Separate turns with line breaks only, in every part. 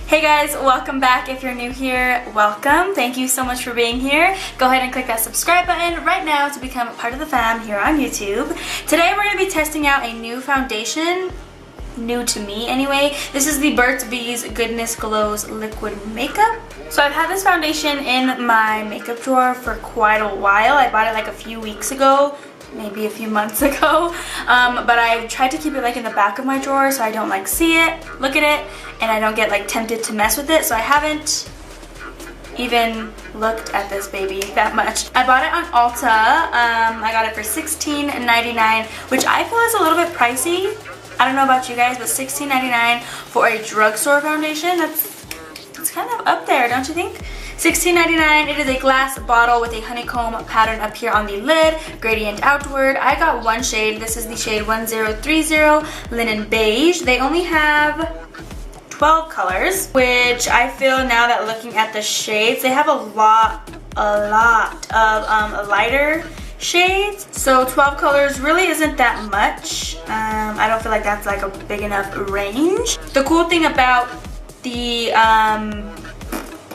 Hey guys, welcome back. If you're new here, welcome. Thank you so much for being here. Go ahead and click that subscribe button right now to become a part of the fam here on YouTube. Today we're going to be testing out a new foundation. New to me anyway. This is the Burt Beige Goodness Glows Liquid Makeup. So I've had this foundation in my makeup drawer for quite a while. I bought it like a few weeks ago, maybe a few months ago, but I tried to keep it like in the back of my drawer so I don't like see it, look at it, and I don't get like tempted to mess with it, so I haven't even looked at this baby that much. I bought it on Ulta. I got it for $16.99, which I feel is a little bit pricey. I don't know about you guys, but $16.99 for a drugstore foundation, it's kind of up there, don't you think? $16.99. It is a glass bottle with a honeycomb pattern up here on the lid, gradient outward. I got one shade. This is the shade 1030 Linen Beige. They only have 12 colors, which I feel now that looking at the shades, they have a lot of lighter shades. So 12 colors really isn't that much. I don't feel like that's like a big enough range. The cool thing about the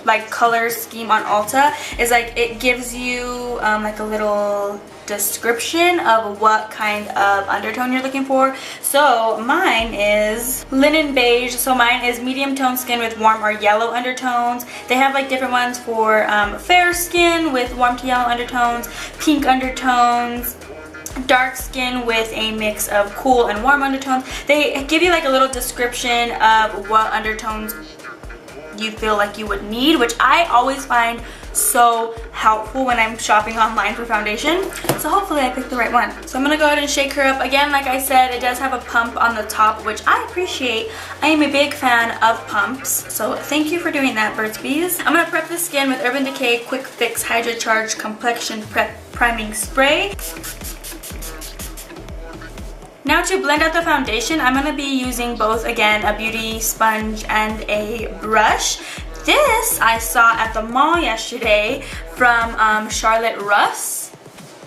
like color scheme on Ulta is like it gives you like a little description of what kind of undertone you're looking for. So mine is Linen Beige, so mine is medium tone skin with warm or yellow undertones. They have like different ones for fair skin with warm to yellow undertones, pink undertones, dark skin with a mix of cool and warm undertones. They give you like a little description of what undertones you feel like you would need, which I always find so helpful when I'm shopping online for foundation. So hopefully I picked the right one. So I'm gonna go ahead and shake her up. Again, like I said, it does have a pump on the top, which I appreciate. I am a big fan of pumps, so thank you for doing that, Burt Beige. I'm gonna prep the skin with Urban Decay Quick Fix Hydra Charge Complexion Prep Priming Spray. Now to blend out the foundation, I'm going to be using both, again, a beauty sponge and a brush. This I saw at the mall yesterday from Charlotte Russe.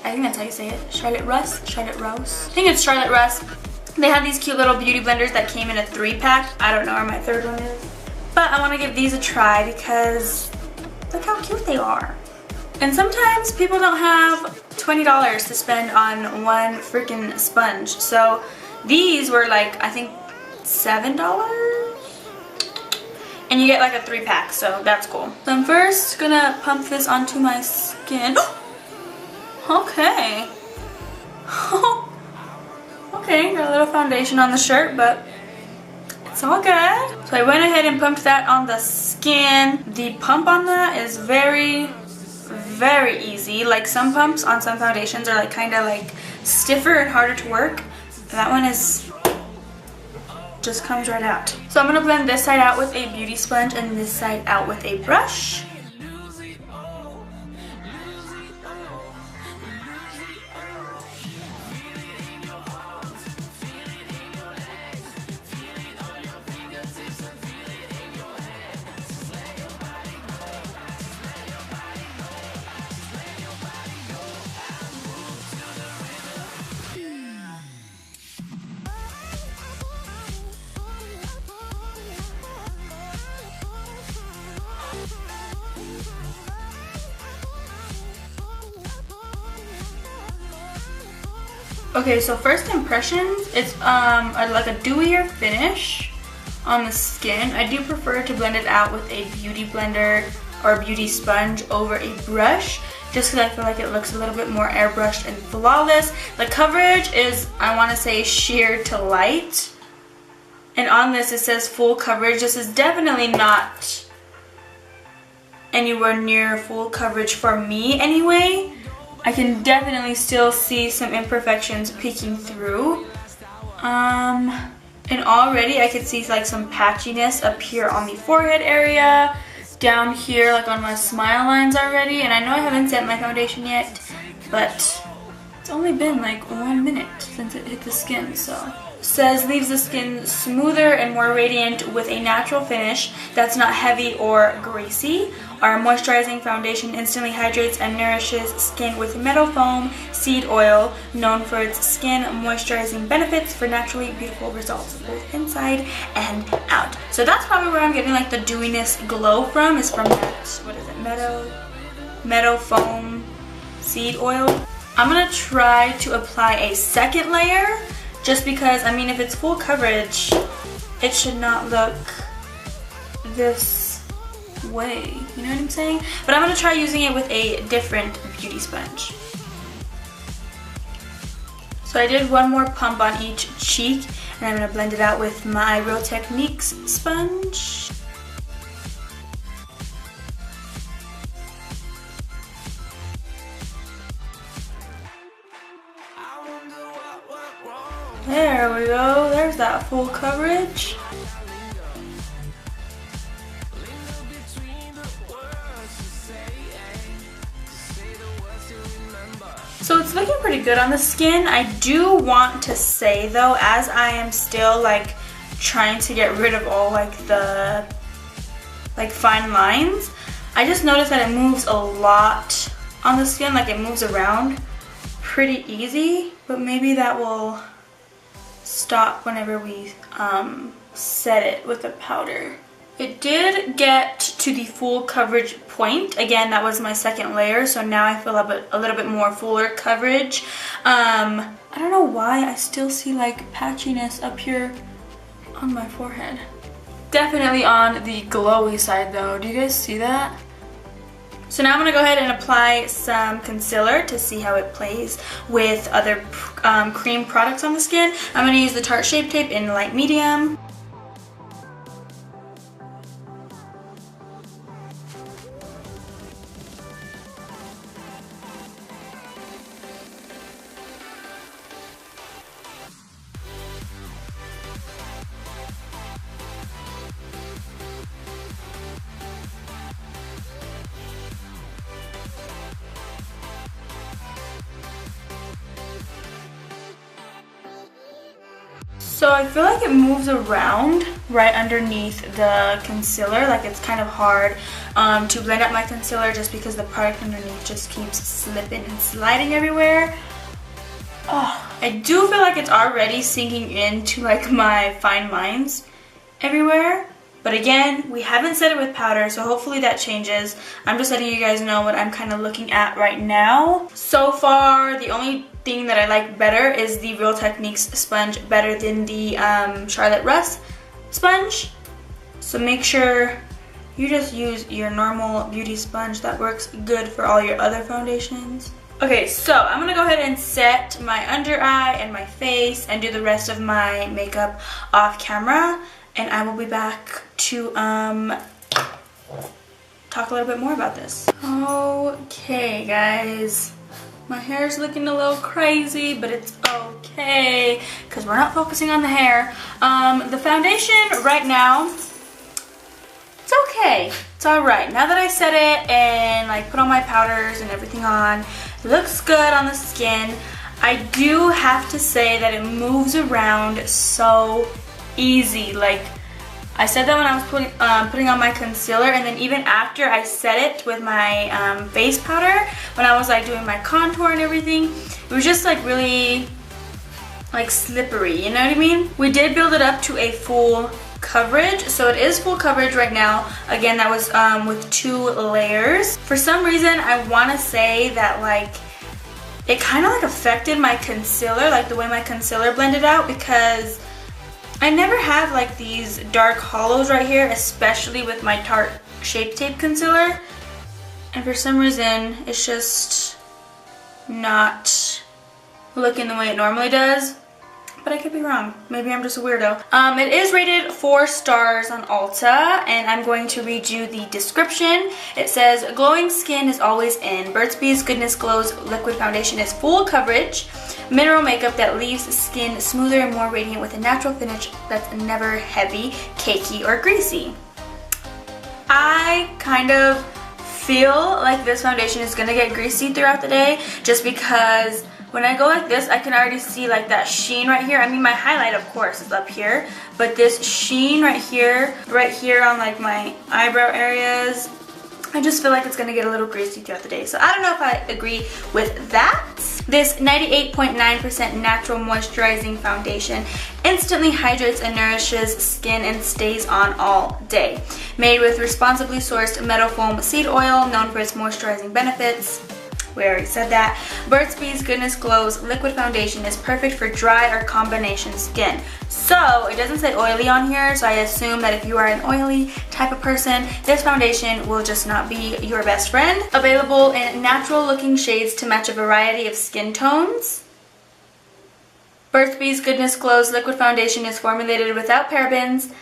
I think that's how you say it. Charlotte Russe? Charlotte Rose? I think it's Charlotte Russe. They have these cute little beauty blenders that came in a 3-pack. I don't know where my third one is. But I want to give these a try because look how cute they are. And sometimes people don't have $20 to spend on one freaking sponge. So these were like, I think $7. And you get like a 3-pack, so that's cool. So I'm first gonna pump this onto my skin. Okay. Okay, got a little foundation on the shirt, but it's all good. So I went ahead and pumped that on the skin. The pump on that is very easy. Like some pumps on some foundations are like kind of like stiffer and harder to work. That one is just comes right out. So I'm gonna blend this side out with a beauty sponge and this side out with a brush. Okay, so first impressions, it's like a dewier finish on the skin. I do prefer to blend it out with a beauty blender or a beauty sponge over a brush, just because I feel like it looks a little bit more airbrushed and flawless. The coverage is, I want to say, sheer to light. And on this it says full coverage. This is definitely not anywhere near full coverage for me anyway. I can definitely still see some imperfections peeking through. And already I could see like some patchiness up here on the forehead area, down here like on my smile lines already. And I know I haven't set my foundation yet, but it's only been like 1 minute since it hit the skin, so says leaves the skin smoother and more radiant with a natural finish that's not heavy or greasy. Our moisturizing foundation instantly hydrates and nourishes skin with meadow foam seed oil, known for its skin moisturizing benefits for naturally beautiful results both inside and out. So that's probably where I'm getting like the dewiness glow from, is from that, what is it, meadow foam seed oil. I'm gonna try to apply a second layer just because, I mean, if it's full coverage, it should not look this way, you know what I'm saying? But I'm gonna try using it with a different beauty sponge. So I did one more pump on each cheek, and I'm gonna blend it out with my Real Techniques sponge. There we go, there's that full coverage. So it's looking pretty good on the skin. I do want to say though, as I am still like trying to get rid of all like the fine lines, I just noticed that it moves a lot on the skin, like it moves around pretty easy, but maybe that will stop whenever we set it with the powder. It did get to the full coverage point. Again, that was my second layer, so now I feel a little bit more fuller coverage. I don't know why I still see like patchiness up here on my forehead. Definitely on the glowy side though. Do you guys see that? So now I'm going to go ahead and apply some concealer to see how it plays with other cream products on the skin. I'm going to use the Tarte Shape Tape in light medium. So I feel like it moves around right underneath the concealer, like it's kind of hard to blend out my concealer just because the product underneath just keeps slipping and sliding everywhere. Oh, I do feel like it's already sinking into like my fine lines everywhere. But again, we haven't set it with powder, so hopefully that changes. I'm just letting you guys know what I'm kind of looking at right now. So far, the only thing that I like better is the Real Techniques sponge, better than the Charlotte Russe sponge. So make sure you just use your normal beauty sponge that works good for all your other foundations. Okay, so I'm gonna go ahead and set my under eye and my face and do the rest of my makeup off camera, and I will be back to talk a little bit more about this. Okay guys, my hair's looking a little crazy, but it's okay because we're not focusing on the hair. The foundation right now, it's okay. It's alright. Now that I set it and like put all my powders and everything on, it looks good on the skin. I do have to say that it moves around so easy. Like I said that when I was putting on my concealer, and then even after I set it with my face powder, when I was like doing my contour and everything, it was just like really like slippery, you know what I mean? We did build it up to a full coverage, so it is full coverage right now. Again, that was with 2 layers. For some reason, I want to say that like it kind of like affected my concealer, like the way my concealer blended out, because I never have like these dark hollows right here, especially with my Tarte Shape Tape concealer, and for some reason it's just not looking the way it normally does. But I could be wrong. Maybe I'm just a weirdo. It is rated 4 stars on Ulta, and I'm going to read you the description. It says, glowing skin is always in. Burt's Bees Goodness Glows Liquid Foundation is full coverage mineral makeup that leaves skin smoother and more radiant with a natural finish that's never heavy, cakey, or greasy. I kind of feel like this foundation is gonna get greasy throughout the day just because when I go like this, I can already see like that sheen right here. I mean, my highlight, of course, is up here, but this sheen right here on like my eyebrow areas, I just feel like it's gonna get a little greasy throughout the day. So I don't know if I agree with that. This 98.9% natural moisturizing foundation instantly hydrates and nourishes skin and stays on all day. Made with responsibly sourced meadow foam seed oil, known for its moisturizing benefits. We already said that. Burt's Bees Goodness Glow's liquid foundation is perfect for dry or combination skin. So it doesn't say oily on here, so I assume that if you are an oily type of person, this foundation will just not be your best friend. Available in natural looking shades to match a variety of skin tones. Burt's Bees Goodness Glow's liquid foundation is formulated without parabens,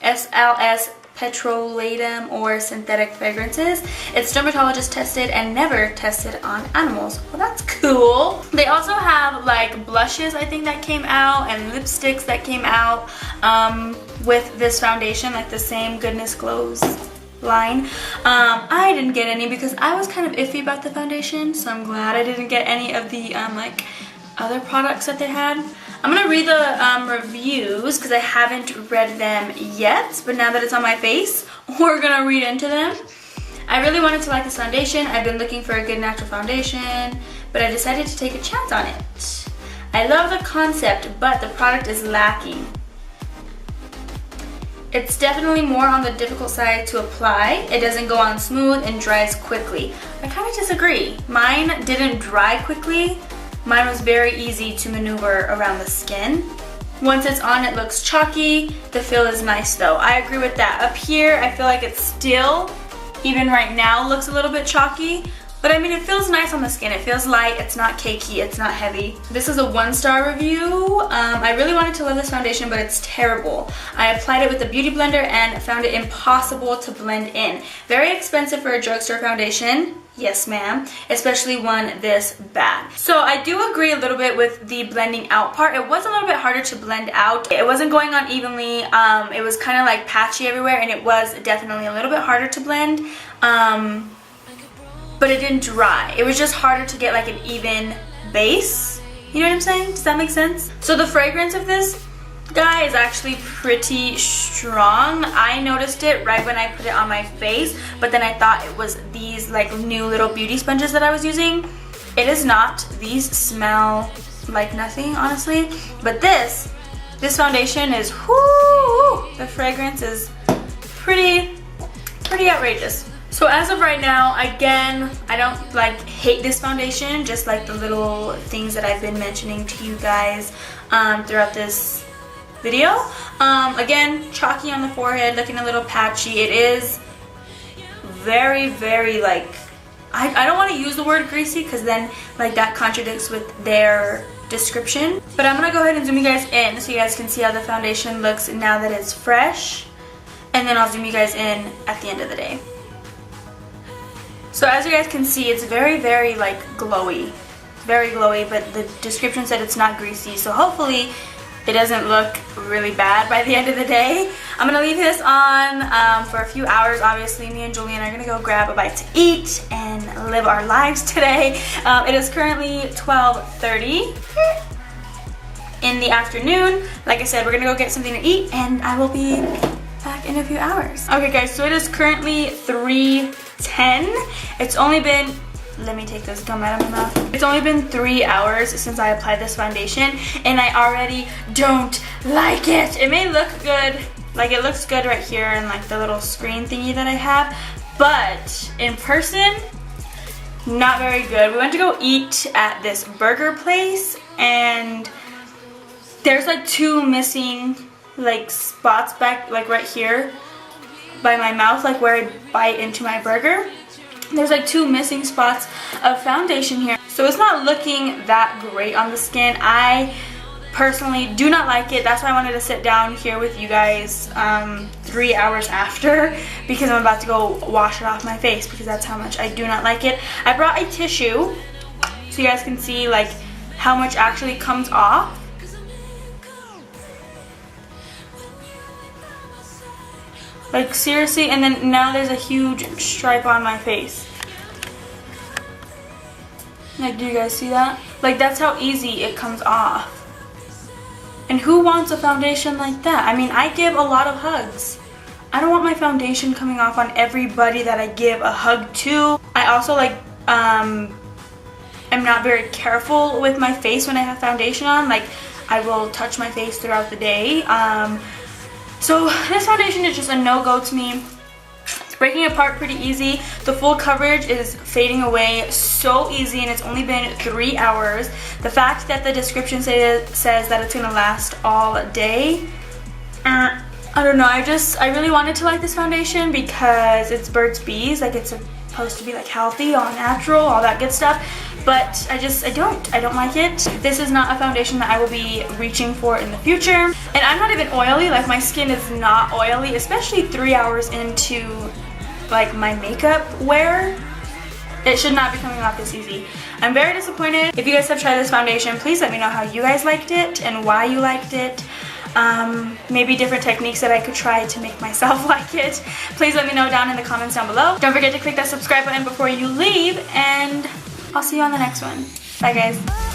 SLS, petrolatum, or synthetic fragrances. It's dermatologist tested and never tested on animals. Well, that's cool. They also have like blushes, I think, that came out, and lipsticks that came out with this foundation, like the same Goodness Glows line. I didn't get any because I was kind of iffy about the foundation, so I'm glad I didn't get any of the like other products that they had. I'm gonna read the reviews because I haven't read them yet, but now that it's on my face, we're gonna read into them. I really wanted to like this foundation. I've been looking for a good natural foundation, but I decided to take a chance on it. I love the concept, but the product is lacking. It's definitely more on the difficult side to apply. It doesn't go on smooth and dries quickly. I kind of disagree. Mine didn't dry quickly. Mine was very easy to maneuver around the skin. Once it's on, it looks chalky. The feel is nice though. I agree with that. Up here, I feel like it's still, even right now, looks a little bit chalky. But I mean, it feels nice on the skin. It feels light, it's not cakey, it's not heavy. This is a 1-star review. I really wanted to love this foundation, but it's terrible. I applied it with a beauty blender and found it impossible to blend in. Very expensive for a drugstore foundation. Yes, ma'am, especially one this bad. So I do agree a little bit with the blending out part. It was a little bit harder to blend out. It wasn't going on evenly. It was kind of like patchy everywhere, and it was definitely a little bit harder to blend. But it didn't dry. It was just harder to get like an even base. You know what I'm saying? Does that make sense? So the fragrance of this guy is actually pretty strong. I noticed it right when I put it on my face, but then I thought it was these like new little beauty sponges that I was using. It is not. These smell like nothing, honestly. But this foundation is, whoo, the fragrance is pretty outrageous. So as of right now, again, I don't like hate this foundation, just like the little things that I've been mentioning to you guys throughout this video. Again, chalky on the forehead, looking a little patchy. It is very, very like, I don't want to use the word greasy because then like that contradicts with their description. But I'm going to go ahead and zoom you guys in so you guys can see how the foundation looks now that it's fresh. And then I'll zoom you guys in at the end of the day. So as you guys can see, it's very, very like glowy. Very glowy, but the description said it's not greasy. So hopefully it doesn't look really bad by the end of the day. I'm gonna leave this on for a few hours. Obviously, me and Julian are gonna go grab a bite to eat and live our lives today. It is currently 12:30 in the afternoon. Like I said, we're gonna go get something to eat and I will be back in a few hours. Okay guys, so it is currently 3:10. It's only been, let me take this gum out of my mouth. It's only been 3 hours since I applied this foundation and I already don't like it. It may look good, like it looks good right here in like the little screen thingy that I have, but in person, not very good. We went to go eat at this burger place and there's like 2 missing like spots back, like right here by my mouth, like where I bite into my burger. There's like 2 missing spots of foundation here. So it's not looking that great on the skin. I personally do not like it. That's why I wanted to sit down here with you guys 3 hours after, because I'm about to go wash it off my face because that's how much I do not like it. I brought a tissue so you guys can see like how much actually comes off. Like seriously, and then now there's a huge stripe on my face. Like, do you guys see that? Like, that's how easy it comes off. And who wants a foundation like that? I mean, I give a lot of hugs. I don't want my foundation coming off on everybody that I give a hug to. I also like, am not very careful with my face when I have foundation on. Like, I will touch my face throughout the day. So this foundation is just a no-go to me. It's breaking apart pretty easy. The full coverage is fading away so easy, and it's only been 3 hours. The fact that the description says that it's gonna last all day, I don't know. I really wanted to like this foundation because it's Burt's Bees. Like, it's supposed to be like healthy, all natural, all that good stuff. But I don't like it. This is not a foundation that I will be reaching for in the future. And I'm not even oily. Like, my skin is not oily, especially 3 hours into like my makeup wear. It should not be coming off this easy. I'm very disappointed. If you guys have tried this foundation, please let me know how you guys liked it and why you liked it. Maybe different techniques that I could try to make myself like it. Please let me know down in the comments down below. Don't forget to click that subscribe button before you leave, and I'll see you on the next one. Bye, guys.